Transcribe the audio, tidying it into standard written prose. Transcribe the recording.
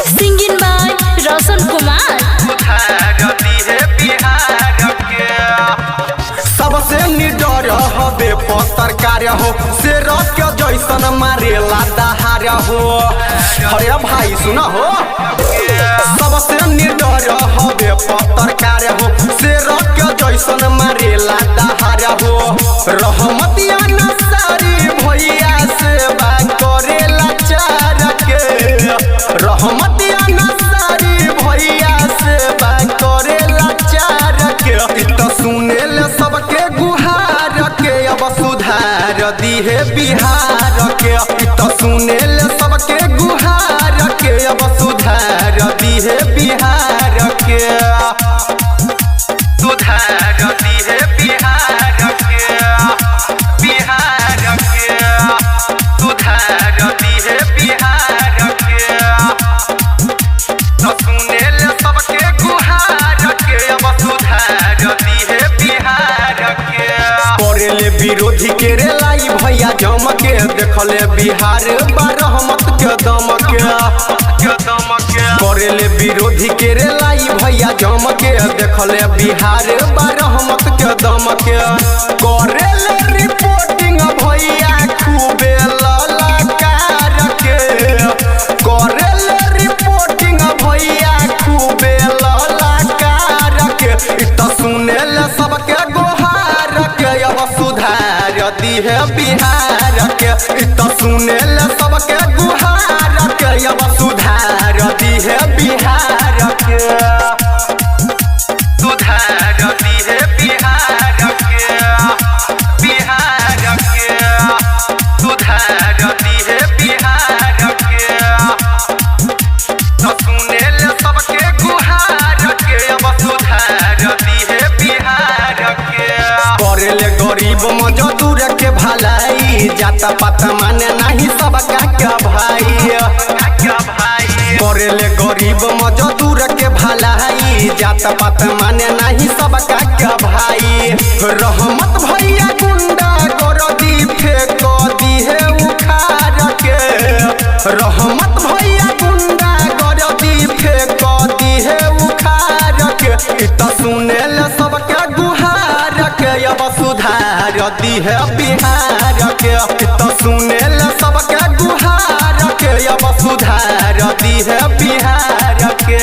Singing by Roshan Kumar. सबसे निडर हवे पत्रकार हो, शेर के जैसन मारेला दहार हो। अरे भाई सुना हो, सबसे निडर हवे पत्रकार हो, शेर के जैसन मारेला दहार हो। रहमतिया नसारी भैया से बात करेला चार के, रहमतिया नसारी भैया से बात करेला चार के। तो सुनेल सबके गुहार के, अब सुधार दिहे बिहार के। तो सुनेल सबके गुहार के, अब सुधार दिहे बिहार के। सुधार दिहे बिहार के, बिहार के। सुधार दिहे बिहार के। तो सुनेल सबके गुहार के, अब सुधार दिहे बिहार के। करेले विरोधी के रे लाई भैया जम के, देखले बिहार बारहमत के दम के। करेले विरोधी के रे लाई भैया जम के, देखले बिहार बारहमत के दम के। करेले रिपोर्टिंग भैया खूबे ललकार के, करेले रिपोर्टिंग भैया खूबे ललकार के। तो सुनेल सबके गोहार के, अब सुधार दिहे बिहार के। तो सुनेल सबके गुहार के, अब सुधार दिहे बिहार के। सुधार दिहे बिहार के, बिहार के। सुधार दिहे बिहार के। तो सुनेल सबके गुहार के, अब सुधार दिहे बिहार के। करेले गरीब मजदूर के भलाई, जात पात माने नहीं सबका क्या भाई। करेले गरीब मजदूर के भलाई, जात पात माने नहीं सबका क्या भाई। रहमत भैया गुंडा गरदी फेंक दिहे उखाड़ के, रहमत भैया गुंडा गरदी फेंक दिहे उखाड़ के। तो सुनेल सबके गुहार के, अब सुधार दिहे बिहार के। तो सुनेल सबके गुहार के, अब सुधार दिहे बिहार के।